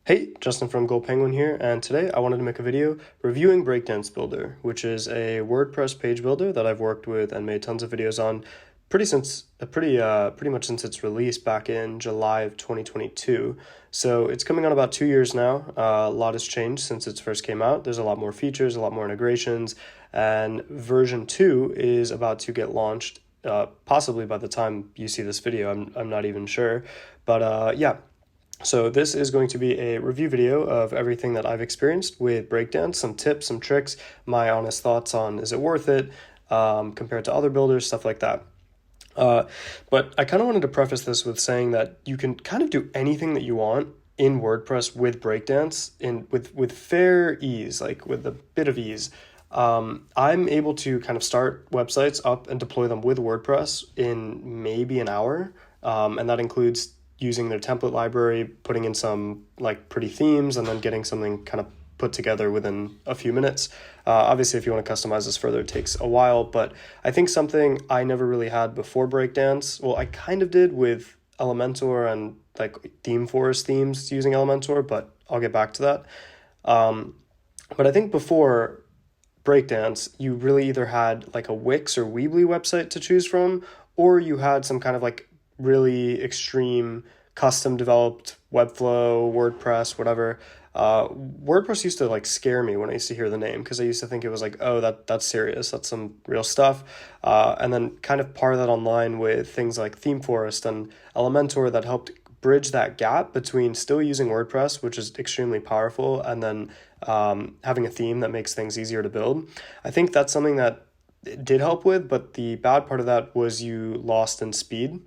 Hey, Justin from Gold Penguin here, and today I wanted to make a video reviewing Breakdance Builder, which is a WordPress page builder that I've worked with and made tons of videos on pretty much since its release back in July of 2022. So it's coming on about 2 years now. A lot has changed since it first came out. There's a lot more features, a lot more integrations, and version 2 is about to get launched, possibly by the time you see this video. I'm not even sure, but yeah. So this is going to be a review video of everything that I've experienced with Breakdance, some tips, some tricks, my honest thoughts on is it worth it compared to other builders, stuff like that. But I kind of wanted to preface this with saying that you can kind of do anything that you want in WordPress with Breakdance with fair ease, like with a bit of ease. I'm able to kind of start websites up and deploy them with WordPress in maybe an hour, and that includes using their template library, putting in some like pretty themes, and then getting something kind of put together within a few minutes. Obviously, if you want to customize this further, it takes a while, but I think something I never really had before Breakdance, well, I kind of did with Elementor and like theme forest themes using Elementor, but I'll get back to that. But I think before Breakdance, you really either had like a Wix or Weebly website to choose from, or you had some kind of like really extreme custom developed Webflow, WordPress, whatever. WordPress used to like scare me when I used to hear the name because I used to think it was like, oh, that's serious, that's some real stuff. And then kind of par that online with things like Theme Forest and Elementor that helped bridge that gap between still using WordPress, which is extremely powerful, and then having a theme that makes things easier to build. I think that's something that it did help with, but the bad part of that was you lost in speed.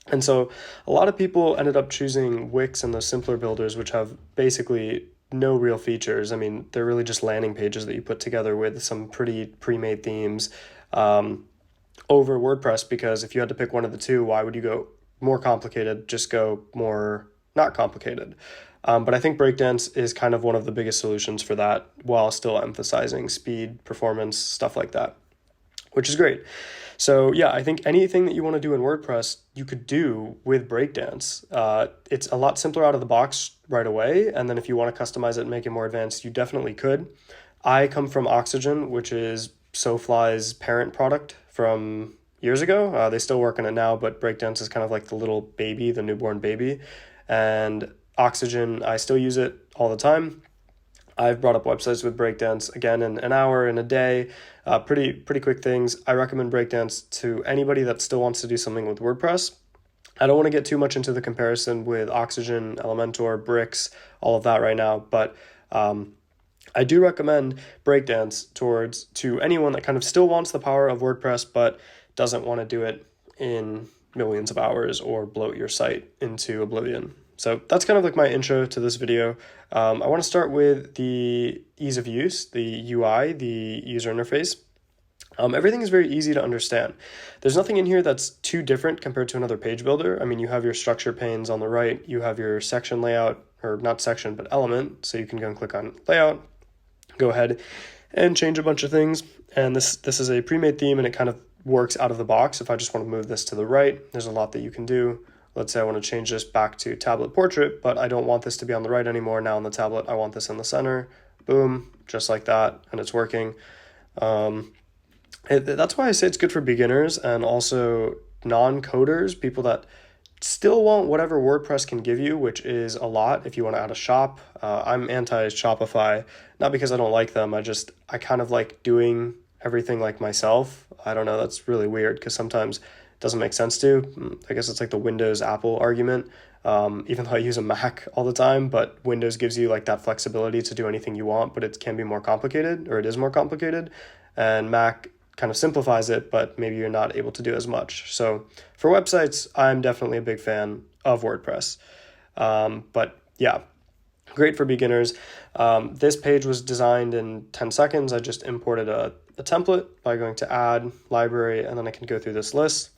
And so a lot of people ended up choosing Wix and those simpler builders, which have basically no real features. I mean, they're really just landing pages that you put together with some pretty pre-made themes over WordPress, because if you had to pick one of the two, why would you go more complicated? Just go more not complicated. But I think Breakdance is kind of one of the biggest solutions for that while still emphasizing speed, performance, stuff like that, which is great. So yeah, I think anything that you want to do in WordPress, you could do with Breakdance. It's a lot simpler out of the box right away. And then if you want to customize it and make it more advanced, you definitely could. I come from Oxygen, which is SoFly's parent product from years ago. They still work on it now, but Breakdance is kind of like the little baby, the newborn baby. And Oxygen, I still use it all the time. I've brought up websites with Breakdance again in an hour, in a day, pretty quick things. I recommend Breakdance to anybody that still wants to do something with WordPress. I don't want to get too much into the comparison with Oxygen, Elementor, Bricks, all of that right now, but I do recommend Breakdance to anyone that kind of still wants the power of WordPress but doesn't want to do it in millions of hours or bloat your site into oblivion. So that's kind of like my intro to this video. I want to start with the ease of use, the UI, the user interface. Everything is very easy to understand. There's nothing in here that's too different compared to another page builder. I mean, you have your structure panes on the right, you have your section layout, or not section, but element. So you can go and click on layout, go ahead and change a bunch of things. And this is a pre-made theme, and it kind of works out of the box. If I just want to move this to the right, there's a lot that you can do. Let's say I want to change this back to tablet portrait, but I don't want this to be on the right anymore. Now on the tablet, I want this in the center. Boom, just like that, and it's working. That's why I say it's good for beginners and also non-coders, people that still want whatever WordPress can give you, which is a lot if you want to add a shop. I'm anti-Shopify, not because I don't like them. I kind of like doing everything like myself. I don't know, that's really weird because sometimes doesn't make sense to. I guess it's like the Windows Apple argument, even though I use a Mac all the time, but Windows gives you like that flexibility to do anything you want, but it can be more complicated, or it is more complicated, and Mac kind of simplifies it, but maybe you're not able to do as much. So for websites, I'm definitely a big fan of WordPress. But yeah, great for beginners. This page was designed in 10 seconds. I just imported a template by going to add, library, and then I can go through this list.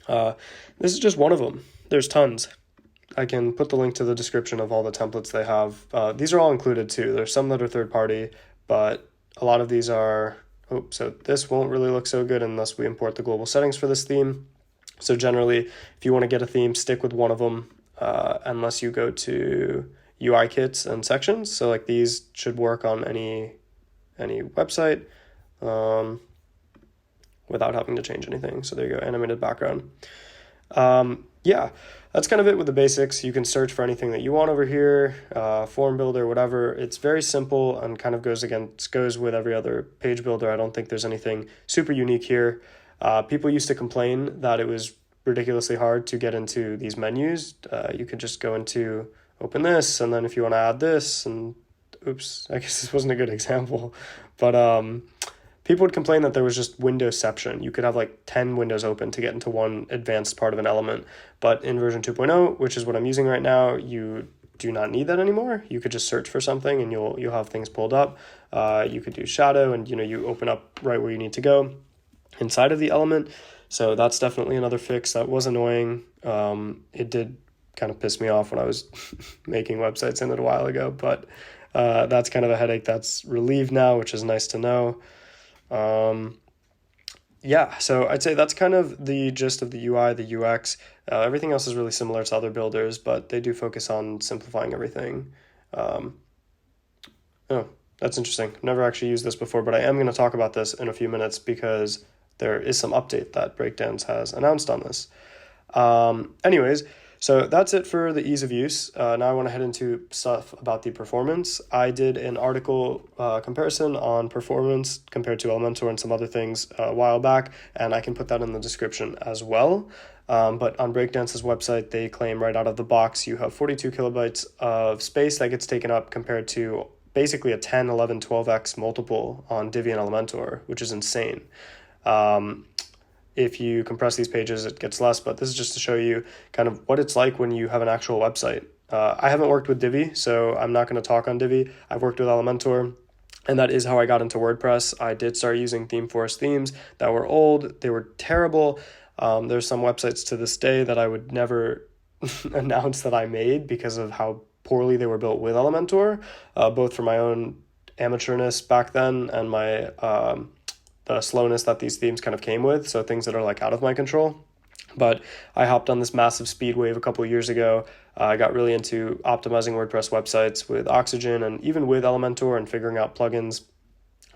This is just one of them. There's tons. I can put the link to the description of all the templates they have. These are all included too. There's some that are third party, but a lot of these are, so this won't really look so good unless we import the global settings for this theme. So generally, if you want to get a theme, stick with one of them, unless you go to UI kits and sections. So like these should work on any website without having to change anything. So there you go, animated background. Yeah, that's kind of it with the basics. You can search for anything that you want over here, form builder, whatever. It's very simple and kind of goes with every other page builder. I don't think there's anything super unique here. People used to complain that it was ridiculously hard to get into these menus. You could just go into open this, and then if you want to add this, and oops, I guess this wasn't a good example, but people would complain that there was just windowception. You could have like 10 windows open to get into one advanced part of an element. But in version 2.0, which is what I'm using right now, you do not need that anymore. You could just search for something and you'll have things pulled up. You could do shadow, and you open up right where you need to go inside of the element. So that's definitely another fix. That was annoying. It did kind of piss me off when I was making websites in it a while ago, but that's kind of a headache that's relieved now, which is nice to know. Yeah, so I'd say that's kind of the gist of the UI, the UX. Everything else is really similar to other builders, but they do focus on simplifying everything. Oh, that's interesting. I've never actually used this before, but I am going to talk about this in a few minutes because there is some update that Breakdance has announced on this. Anyways, so that's it for the ease of use. Now I want to head into stuff about the performance. I did an article comparison on performance compared to Elementor and some other things a while back, and I can put that in the description as well. But on Breakdance's website, they claim right out of the box you have 42 kilobytes of space that gets taken up compared to basically a 10, 11, 12x multiple on Divi and Elementor, which is insane. If you compress these pages, it gets less, but this is just to show you kind of what it's like when you have an actual website. I haven't worked with Divi, so I'm not going to talk on Divi. I've worked with Elementor, and that is how I got into WordPress. I did start using ThemeForest themes that were old. They were terrible. There's some websites to this day that I would never announce that I made because of how poorly they were built with Elementor, both for my own amateurness back then and my the slowness that these themes kind of came with, so things that are like out of my control. But I hopped on this massive speed wave a couple of years ago. I got really into optimizing WordPress websites with Oxygen and even with Elementor and figuring out plugins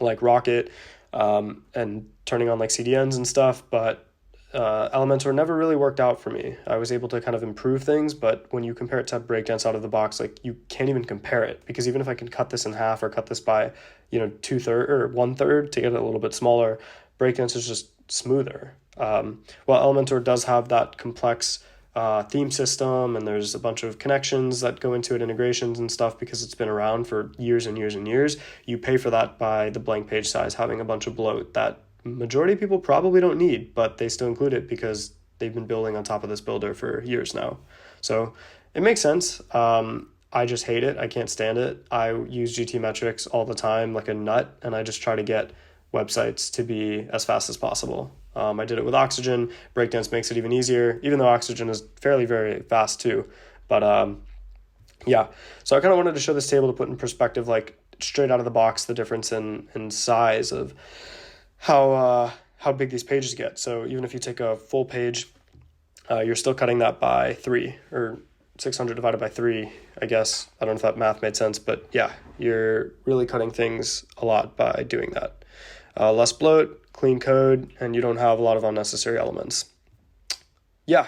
like Rocket and turning on like CDNs and stuff. But Elementor never really worked out for me. I was able to kind of improve things, but when you compare it to Breakdance out of the box, like you can't even compare it, because even if I can cut this in half or cut this by, 2/3 or 1/3 to get it a little bit smaller, Breakdance is just smoother. While Elementor does have that complex theme system, and there's a bunch of connections that go into it, integrations and stuff, because it's been around for years and years and years, you pay for that by the blank page size having a bunch of bloat that majority of people probably don't need, but they still include it because they've been building on top of this builder for years now. So it makes sense. I just hate it. I can't stand it. I use GT metrics all the time like a nut, and I just try to get websites to be as fast as possible. I did it with Oxygen. Breakdance makes it even easier, even though Oxygen is fairly very fast too. But yeah, so I kind of wanted to show this table to put in perspective, like straight out of the box, the difference in size of how big these pages get. So even if you take a full page, you're still cutting that by 3, or 600 divided by 3, I guess. I don't know if that math made sense, but yeah, you're really cutting things a lot by doing that. Less bloat, clean code, and you don't have a lot of unnecessary elements. Yeah.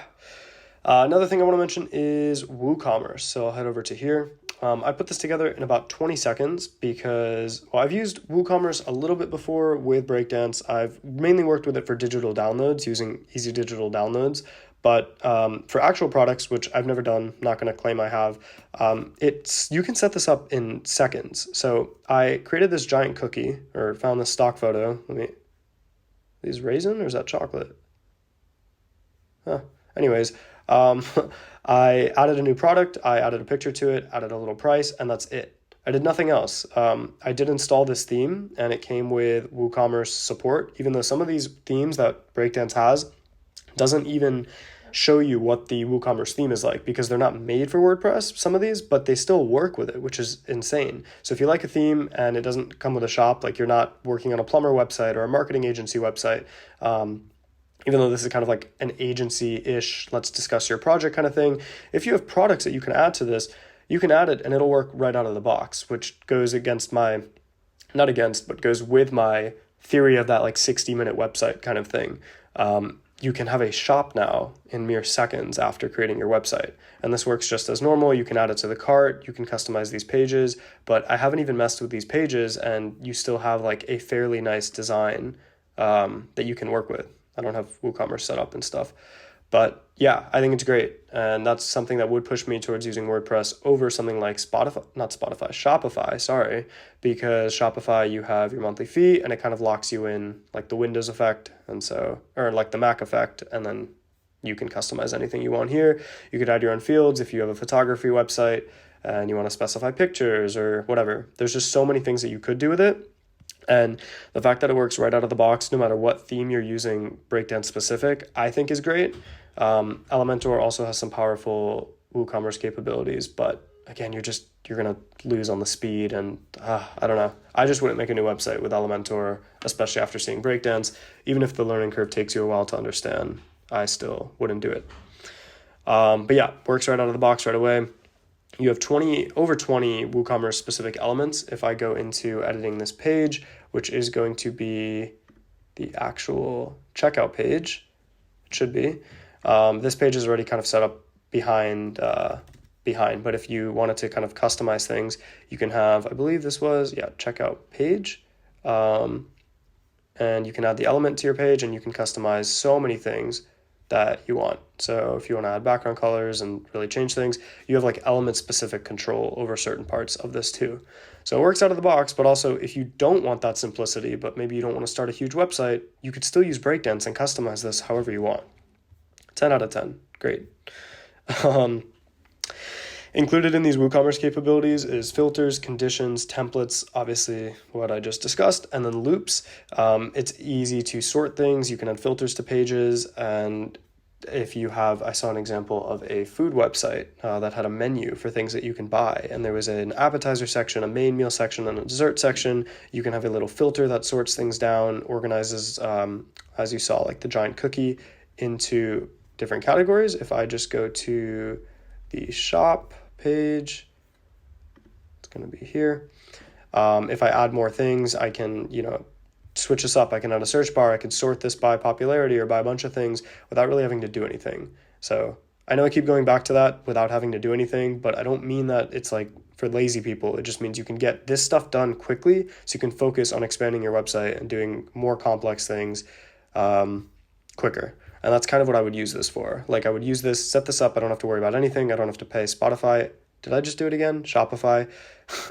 Another thing I want to mention is WooCommerce. So I'll head over to here. I put this together in about 20 seconds because, I've used WooCommerce a little bit before with Breakdance. I've mainly worked with it for digital downloads using Easy Digital Downloads. But for actual products, which I've never done, not going to claim I have, you can set this up in seconds. So I created this giant cookie, or found this stock photo. These raisin, or is that chocolate? Anyways, I added a new product, I added a picture to it, added a little price, and that's it. I did nothing else. I did install this theme, and it came with WooCommerce support, even though some of these themes that Breakdance has doesn't even show you what the WooCommerce theme is like, because they're not made for WordPress, some of these, but they still work with it, which is insane. So if you like a theme and it doesn't come with a shop, like you're not working on a plumber website or a marketing agency website, even though this is kind of like an agency-ish, let's discuss your project kind of thing, if you have products that you can add to this, you can add it and it'll work right out of the box, which goes against my, not against, but goes with my theory of that like 60-minute website kind of thing. You can have a shop now in mere seconds after creating your website. And this works just as normal. You can add it to the cart, you can customize these pages, but I haven't even messed with these pages and you still have like a fairly nice design that you can work with. I don't have WooCommerce set up and stuff. But yeah, I think it's great. And that's something that would push me towards using WordPress over something like Shopify, sorry, because Shopify, you have your monthly fee and it kind of locks you in like the Windows effect and so, or like the Mac effect. And then you can customize anything you want here. You could add your own fields if you have a photography website and you want to specify pictures or whatever. There's just so many things that you could do with it. And the fact that it works right out of the box, no matter what theme you're using, Breakdance specific, I think is great. Elementor also has some powerful WooCommerce capabilities, but again, you're going to lose on the speed and I don't know. I just wouldn't make a new website with Elementor, especially after seeing Breakdance. Even if the learning curve takes you a while to understand, I still wouldn't do it. But yeah, works right out of the box right away. You have over 20 WooCommerce specific elements. If I go into editing this page, which is going to be the actual checkout page, it should be. This page is already kind of set up behind, but if you wanted to kind of customize things, you can have, I believe this was, checkout page. And you can add the element to your page and you can customize so many things that you want. So if you want to add background colors and really change things, you have like element specific control over certain parts of this too. So it works out of the box, but also if you don't want that simplicity, but maybe you don't want to start a huge website, you could still use Breakdance and customize this however you want. 10 out of 10, great. Included in these WooCommerce capabilities is filters, conditions, templates, obviously what I just discussed, and then loops. It's easy to sort things. You can add filters to pages. And if you have, I saw an example of a food website that had a menu for things that you can buy. And there was an appetizer section, a main meal section, and a dessert section. You can have a little filter that sorts things down, organizes, as you saw, like the giant cookie into different categories. If I just go to the shop page, it's going to be here. If I add more things, I can, switch this up. I can add a search bar. I can sort this by popularity or by a bunch of things without really having to do anything. So I know I keep going back to that without having to do anything, but I don't mean that it's like for lazy people. It just means you can get this stuff done quickly so you can focus on expanding your website and doing more complex things quicker. And that's kind of what I would use this for. Like I would use this, set this up. I don't have to worry about anything. I don't have to pay Spotify. Did I just do it again? Shopify,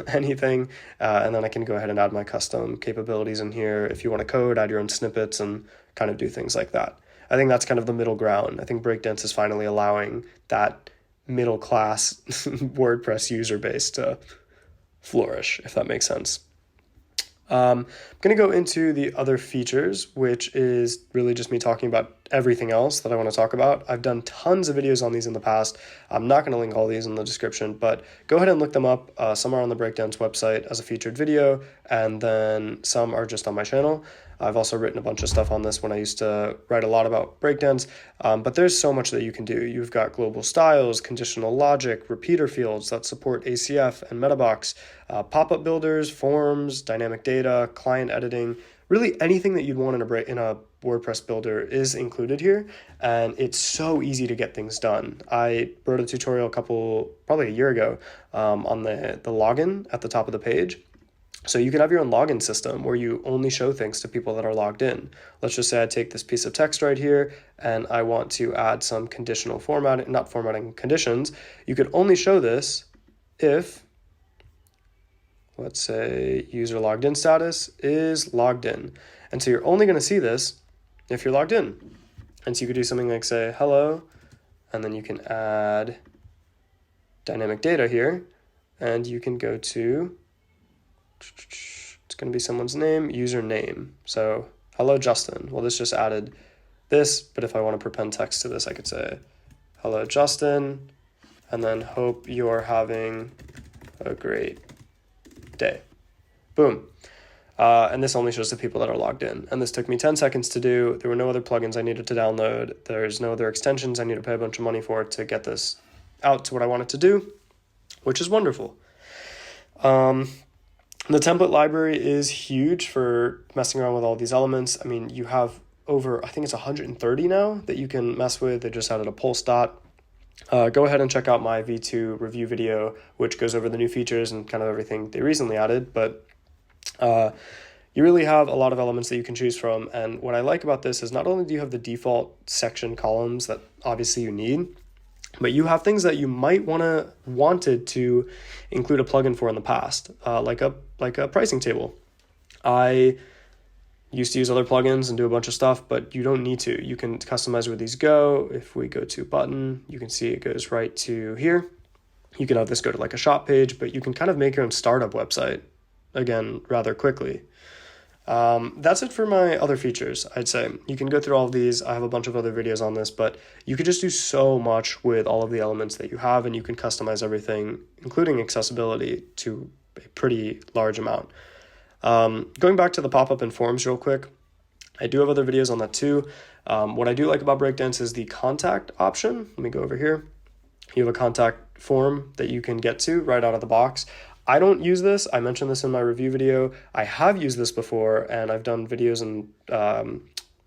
anything. And then I can go ahead and add my custom capabilities in here. If you want to code, add your own snippets and kind of do things like that. I think that's kind of the middle ground. I think Breakdance is finally allowing that middle class WordPress user base to flourish, if that makes sense. I'm going to go into the other features, which is really just me talking about everything else that I want to talk about. I've done tons of videos on these in the past. I'm not going to link all these in the description, but go ahead and look them up. Some are on the Breakdance website as a featured video, and then some are just on my channel. I've also written a bunch of stuff on this when I used to write a lot about Breakdance, but there's so much that you can do. You've got global styles, conditional logic, repeater fields that support ACF and Metabox, pop-up builders, forms, dynamic data, client editing. Really anything that you'd want in a WordPress builder is included here, and it's so easy to get things done. I wrote a tutorial probably a year ago on the login at the top of the page. So you can have your own login system where you only show things to people that are logged in. Let's just say I take this piece of text right here and I want to add some conditional formatting, not formatting, conditions. You could only show this if, let's say, user logged in status is logged in. And so you're only going to see this if you're logged in. And so you could do something like say, hello, and then you can add dynamic data here, and you can go to, it's going to be someone's name, username. So hello, Justin. Well, this just added this, but if I want to prepend text to this, I could say, hello, Justin, and then hope you're having a great day. Boom. And this only shows the people that are logged in. And this took me 10 seconds to do. There were no other plugins I needed to download. There's no other extensions I need to pay a bunch of money for to get this out to what I wanted to do. which is wonderful. The template library is huge for messing around with all these elements. I mean, you have over, I think it's 130 now that you can mess with. They just added a pulse dot. Go ahead and check out my V2 review video, which goes over the new features and kind of everything they recently added. But you really have a lot of elements that you can choose from. And what I like about this is not only do you have the default section columns that obviously you need, but you have things that you might wanted to include a plugin for in the past, like a pricing table. I used to use other plugins and do a bunch of stuff, but you don't need to. You can customize where these go. If we go to button, you can see it goes right to here. You can have this go to like a shop page, but you can kind of make your own startup website, again, rather quickly. That's it for my other features, I'd say. You can go through all of these. I have a bunch of other videos on this, but you could just do so much with all of the elements that you have, and you can customize everything, including accessibility, to a pretty large amount. Going back to the pop-up and forms real quick, I do have other videos on that too. What I do like about Breakdance is the contact option. Let me go over here. You have a contact form that you can get to right out of the box. I don't use this. I mentioned this in my review video. I have used this before, and I've done videos and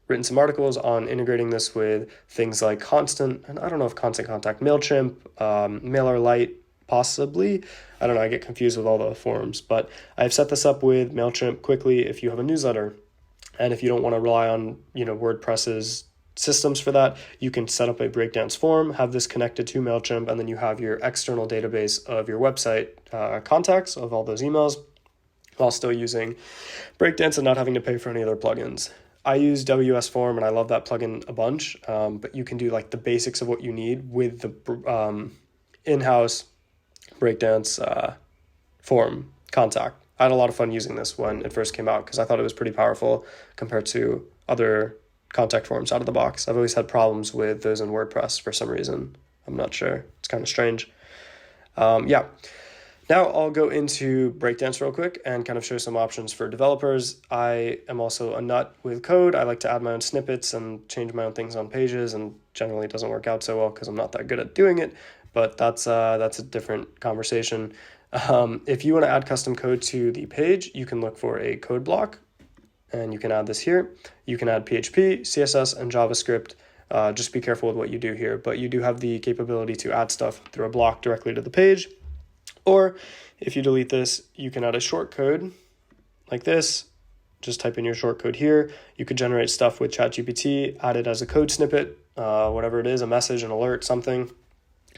written some articles on integrating this with things like Constant, and I don't know if Constant Contact, MailChimp, MailerLite, possibly. I don't know, I get confused with all the forms, but I've set this up with MailChimp quickly if you have a newsletter. And if you don't want to rely on, WordPress's systems for that, you can set up a Breakdance form, have this connected to MailChimp, and then you have your external database of your website contacts of all those emails while still using Breakdance and not having to pay for any other plugins. I use WS Form and I love that plugin a bunch, but you can do like the basics of what you need with the in-house Breakdance form contact. I had a lot of fun using this when it first came out because I thought it was pretty powerful compared to other contact forms out of the box. I've always had problems with those in WordPress for some reason. I'm not sure. It's kind of strange. Now I'll go into Breakdance real quick and kind of show some options for developers. I am also a nut with code. I like to add my own snippets and change my own things on pages, and generally it doesn't work out so well because I'm not that good at doing it, but that's a different conversation. If you want to add custom code to the page, you can look for a code block, and you can add this here. You can add PHP, CSS, and JavaScript. Just be careful with what you do here, but you do have the capability to add stuff through a block directly to the page. Or if you delete this, you can add a short code like this. Just type in your short code here. You could generate stuff with ChatGPT, add it as a code snippet, whatever it is, a message, an alert, something,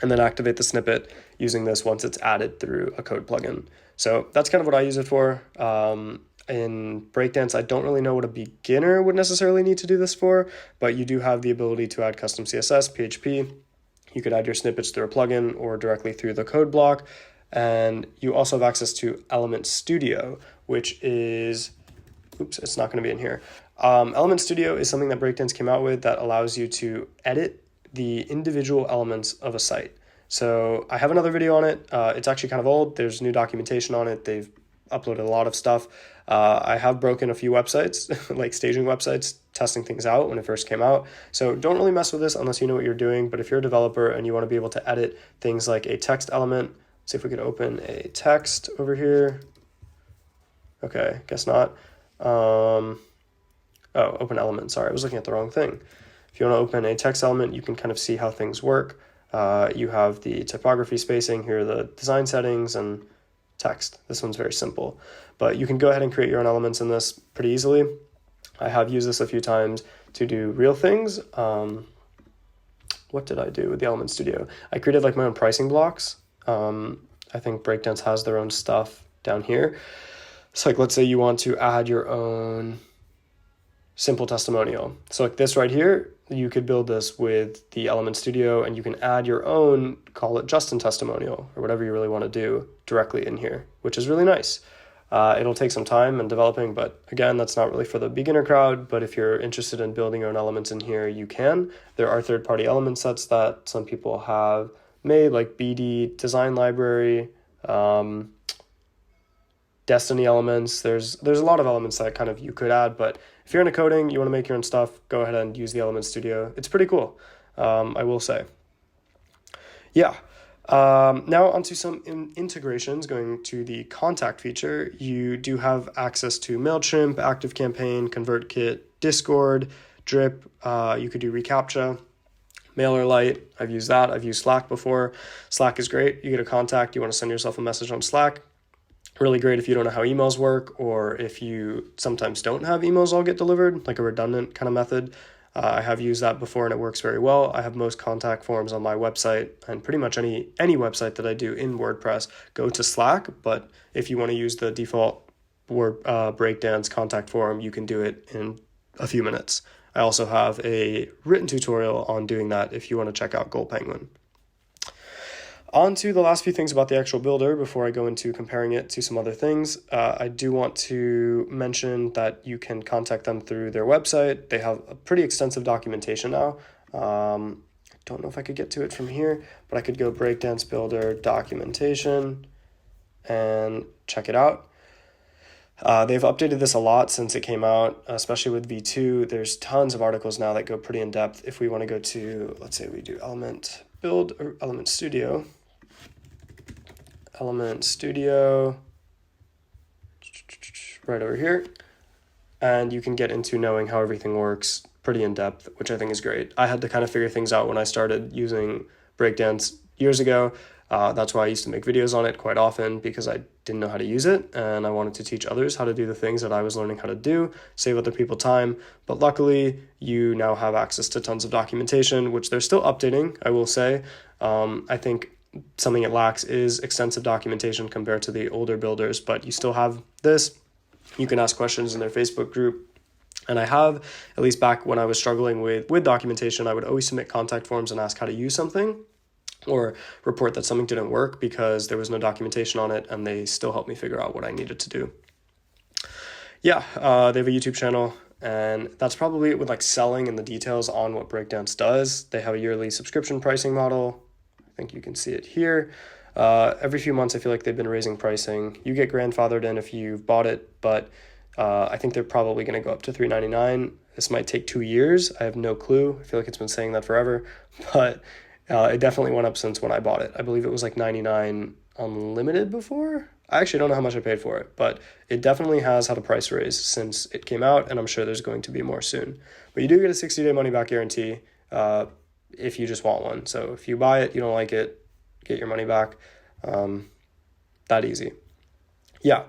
and then activate the snippet using this once it's added through a code plugin. So that's kind of what I use it for. In Breakdance, I don't really know what a beginner would necessarily need to do this for, but you do have the ability to add custom CSS, PHP. You could add your snippets through a plugin or directly through the code block. And you also have access to Element Studio, which is, it's not going to be in here. Element Studio is something that Breakdance came out with that allows you to edit the individual elements of a site. So I have another video on it. It's actually kind of old. There's new documentation on it. They've uploaded a lot of stuff. I have broken a few websites, like staging websites, testing things out when it first came out. So don't really mess with this unless you know what you're doing. But if you're a developer and you want to be able to edit things like a text element, see if we could open a text over here. Okay, guess not. Open element. Sorry, I was looking at the wrong thing. If you want to open a text element, you can kind of see how things work. You have the typography spacing, here are the design settings, and text. This one's very simple, but you can go ahead and create your own elements in this pretty easily. I have used this a few times to do real things. What did I do with the Element Studio? I created like my own pricing blocks. I think Breakdance has their own stuff down here. So like, let's say you want to add your own simple testimonial. So like this right here, you could build this with the Element Studio and you can add your own, call it Justin testimonial or whatever you really want to do directly in here, which is really nice. It'll take some time and developing, but again, that's not really for the beginner crowd. But if you're interested in building your own elements in here, you can. There are third-party element sets that some people have made, like BD, Design Library, Destiny elements. There's a lot of elements that kind of you could add, but if you're into coding, you want to make your own stuff, go ahead and use the Element Studio. It's pretty cool, I will say. Yeah. Now onto some integrations. Going to the contact feature, you do have access to MailChimp, ActiveCampaign, ConvertKit, Discord, Drip. You could do reCAPTCHA, MailerLite. I've used that. I've used Slack before. Slack is great. You get a contact, you want to send yourself a message on Slack. Really great if you don't know how emails work, or if you sometimes don't have emails all get delivered, like a redundant kind of method. I have used that before and it works very well. I have most contact forms on my website, and pretty much any website that I do in WordPress go to Slack. But if you want to use the default Breakdance contact form, you can do it in a few minutes. I also have a written tutorial on doing that if you want to check out Goal Penguin. On to the last few things about the actual builder before I go into comparing it to some other things. I do want to mention that you can contact them through their website. They have a pretty extensive documentation now. I don't know if I could get to it from here, but I could go Breakdance Builder documentation and check it out. They've updated this a lot since it came out, especially with V2. There's tons of articles now that go pretty in depth. If we want to go to, let's say we do Element Build or Element Studio, right over here, and you can get into knowing how everything works pretty in depth, which I think is great. I had to kind of figure things out when I started using Breakdance years ago. That's why I used to make videos on it quite often, because I didn't know how to use it and I wanted to teach others how to do the things that I was learning how to do, save other people time. But luckily, you now have access to tons of documentation, which they're still updating, I will say. I think something it lacks is extensive documentation compared to the older builders, but you still have this. You can ask questions in their Facebook group. And I have, at least back when I was struggling with documentation, I would always submit contact forms and ask how to use something, or report that something didn't work because there was no documentation on it, and they still helped me figure out what I needed to do. Yeah, they have a YouTube channel, and that's probably it with like selling and the details on what Breakdance does. They have a yearly subscription pricing model. I think you can see it here. Every few months, I feel like they've been raising pricing. You get grandfathered in if you've bought it, but I think they're probably going to go up to $3.99. This might take 2 years. I have no clue. I feel like it's been saying that forever, but it definitely went up since when I bought it. I believe it was like $99 unlimited before. I actually don't know how much I paid for it, but it definitely has had a price raise since it came out, and I'm sure there's going to be more soon. But you do get a 60-day money-back guarantee if you just want one. So if you buy it, you don't like it, get your money back. That easy. Yeah.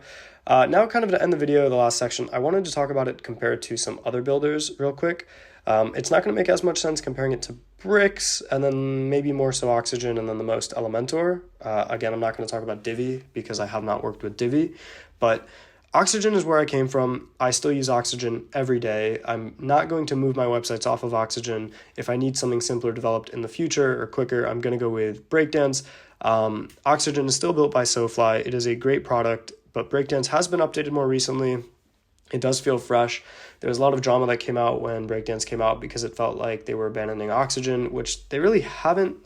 Now kind of to end the video, the last section, I wanted to talk about it compared to some other builders real quick. It's not going to make as much sense comparing it to Bricks, and then maybe more so Oxygen, and then the most Elementor. Again, I'm not going to talk about Divi because I have not worked with Divi, but Oxygen is where I came from. I still use Oxygen every day. I'm not going to move my websites off of Oxygen. If I need something simpler developed in the future or quicker, I'm going to go with Breakdance. Oxygen is still built by SoFly. It is a great product, but Breakdance has been updated more recently. It does feel fresh. There was a lot of drama that came out when Breakdance came out because it felt like they were abandoning Oxygen, which they really haven't.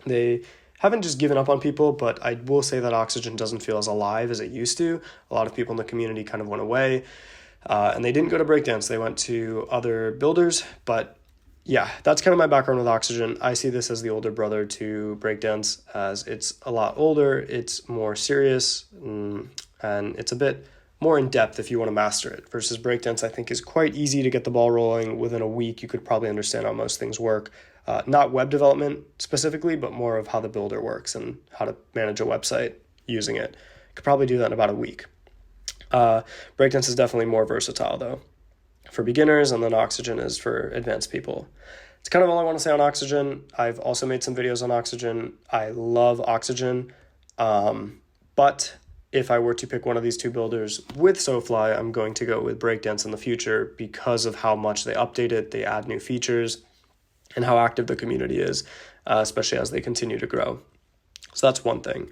They haven't just given up on people, but I will say that Oxygen doesn't feel as alive as it used to. A lot of people in the community kind of went away, and they didn't go to Breakdance. They went to other builders, but yeah, that's kind of my background with Oxygen. I see this as the older brother to Breakdance, as it's a lot older, it's more serious, and it's a bit more in depth if you want to master it, versus Breakdance I think is quite easy to get the ball rolling. Within a week, you could probably understand how most things work. Not web development specifically, but more of how the builder works and how to manage a website using it. Could probably do that in about a week. Breakdance is definitely more versatile though for beginners, and then Oxygen is for advanced people. It's kind of all I want to say on Oxygen. I've also made some videos on Oxygen. I love Oxygen, but if I were to pick one of these two builders with SoFly, I'm going to go with Breakdance in the future because of how much they update it, they add new features, and how active the community is, especially as they continue to grow. So that's one thing.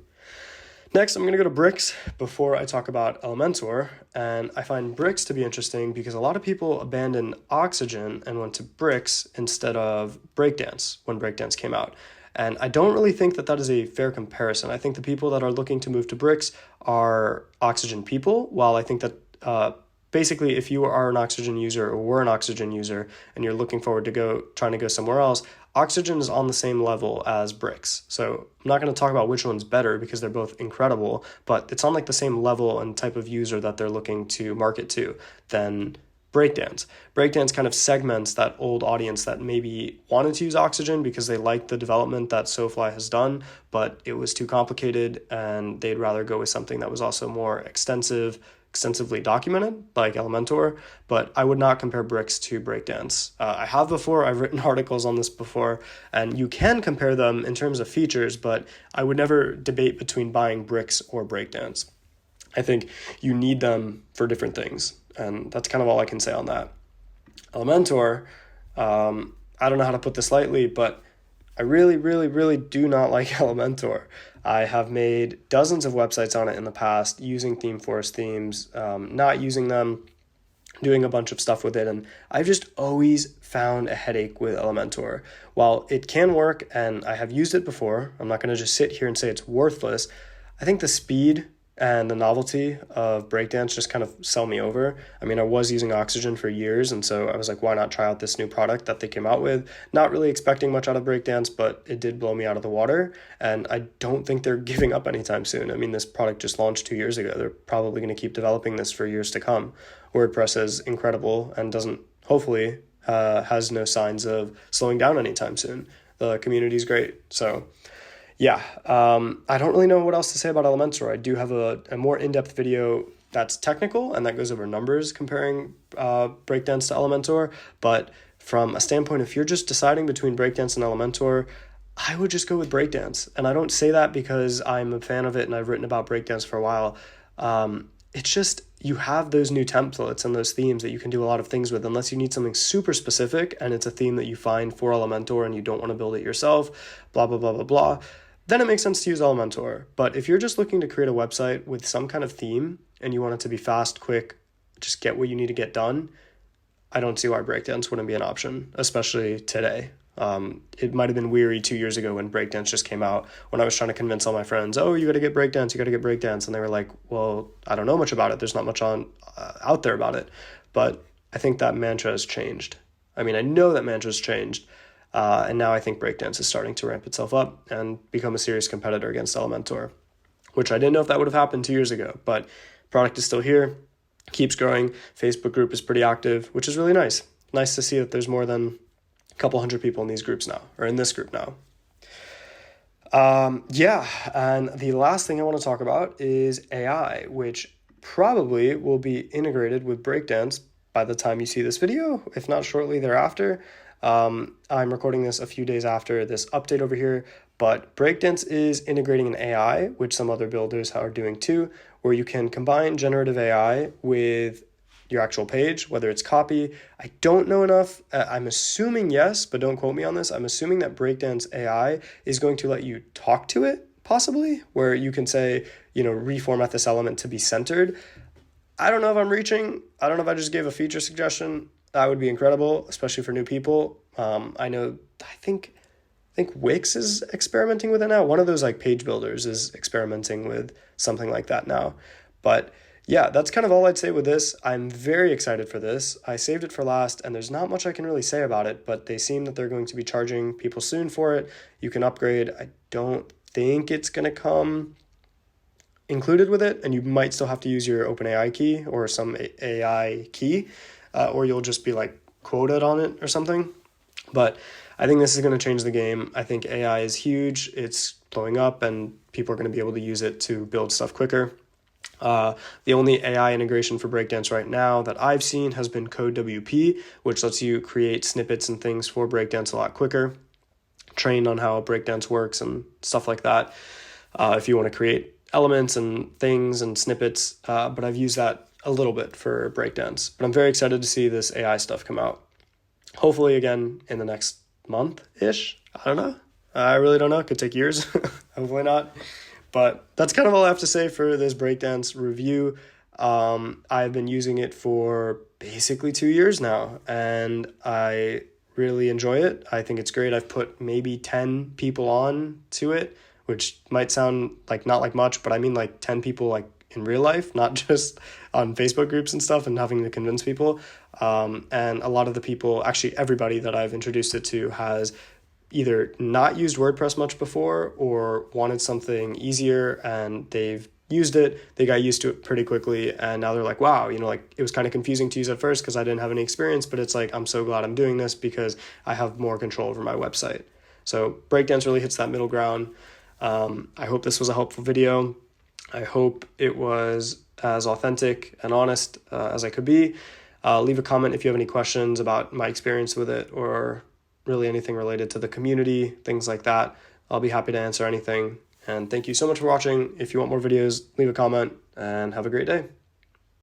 Next, I'm going to go to Bricks before I talk about Elementor, and I find Bricks to be interesting because a lot of people abandoned Oxygen and went to Bricks instead of Breakdance when Breakdance came out. And I don't really think that that is a fair comparison. I think the people that are looking to move to Bricks are Oxygen people, while I think that basically if you are an Oxygen user or were an Oxygen user and you're looking forward to trying to go somewhere else, Oxygen is on the same level as Bricks. So I'm not going to talk about which one's better because they're both incredible, but it's on like the same level and type of user that they're looking to market to than Breakdance. Breakdance kind of segments that old audience that maybe wanted to use Oxygen because they liked the development that SoFly has done, but it was too complicated and they'd rather go with something that was also more extensively documented, like Elementor, but I would not compare Bricks to Breakdance. I have before, I've written articles on this before, and you can compare them in terms of features, but I would never debate between buying Bricks or Breakdance. I think you need them for different things, and that's kind of all I can say on that. Elementor, I don't know how to put this lightly, but I really, really, really do not like Elementor. I have made dozens of websites on it in the past using ThemeForest themes, not using them, doing a bunch of stuff with it, and I've just always found a headache with Elementor. While it can work, and I have used it before, I'm not going to just sit here and say it's worthless. I think the speed and the novelty of Breakdance just kind of sell me over. I mean, I was using Oxygen for years, and so I was like, why not try out this new product that they came out with? Not really expecting much out of Breakdance, but it did blow me out of the water, and I don't think they're giving up anytime soon. I mean, this product just launched 2 years ago. They're probably going to keep developing this for years to come. WordPress is incredible and hopefully has no signs of slowing down anytime soon. The community's great, so yeah, I don't really know what else to say about Elementor. I do have a more in-depth video that's technical and that goes over numbers comparing Breakdance to Elementor. But from a standpoint, if you're just deciding between Breakdance and Elementor, I would just go with Breakdance. And I don't say that because I'm a fan of it and I've written about Breakdance for a while. It's just you have those new templates and those themes that you can do a lot of things with, unless you need something super specific and it's a theme that you find for Elementor and you don't want to build it yourself, blah, blah, blah, blah, blah. Then it makes sense to use Elementor. But if you're just looking to create a website with some kind of theme and you want it to be fast, quick, just get what you need to get done, I don't see why Breakdance wouldn't be an option, especially today. It might have been weary 2 years ago when Breakdance just came out, when I was trying to convince all my friends, oh, you got to get Breakdance. And they were like, well, I don't know much about it. There's not much out there about it. But I think that mantra has changed. I mean, I know that mantra's changed. And now I think Breakdance is starting to ramp itself up and become a serious competitor against Elementor, which I didn't know if that would have happened 2 years ago, but product is still here, keeps growing. Facebook group is pretty active, which is really nice. Nice to see that there's more than a couple hundred people in these groups now, or in this group now. And the last thing I want to talk about is AI, which probably will be integrated with Breakdance by the time you see this video, if not shortly thereafter. I'm recording this a few days after this update over here, but Breakdance is integrating an AI, which some other builders are doing too, where you can combine generative AI with your actual page, whether it's copy. I don't know enough. I'm assuming yes, but don't quote me on this. I'm assuming that Breakdance AI is going to let you talk to it, possibly, where you can say, reformat this element to be centered. I don't know if I'm reaching. I don't know if I just gave a feature suggestion. That would be incredible, especially for new people. I think Wix is experimenting with it now. One of those like page builders is experimenting with something like that now. But yeah, that's kind of all I'd say with this. I'm very excited for this. I saved it for last, and there's not much I can really say about it, but they seem that they're going to be charging people soon for it. You can upgrade. I don't think it's going to come included with it, and you might still have to use your OpenAI key or some AI key, or you'll just be like quoted on it or something. But I think this is going to change the game. I think AI is huge. It's blowing up, and people are going to be able to use it to build stuff quicker. The only AI integration for Breakdance right now that I've seen has been CodeWP, which lets you create snippets and things for Breakdance a lot quicker, trained on how Breakdance works and stuff like that. If you want to create elements and things and snippets, but I've used that a little bit for Breakdance. But I'm very excited to see this AI stuff come out. Hopefully, again, in the next month-ish. I don't know. I really don't know. It could take years. Hopefully not. But that's kind of all I have to say for this Breakdance review. I've been using it for basically 2 years now, and I really enjoy it. I think it's great. I've put maybe 10 people on to it, which might sound like not like much, but I mean like 10 people like in real life, not just on Facebook groups and stuff and having to convince people. And a lot of the people, actually everybody that I've introduced it to has either not used WordPress much before or wanted something easier, and they've used it, they got used to it pretty quickly, and now they're like, wow, like it was kind of confusing to use at first because I didn't have any experience, but it's like, I'm so glad I'm doing this because I have more control over my website. So Breakdance really hits that middle ground. I hope this was a helpful video. I hope it was as authentic and honest as I could be. Leave a comment if you have any questions about my experience with it, or really anything related to the community, things like that. I'll be happy to answer anything. And thank you so much for watching. If you want more videos, leave a comment, and have a great day.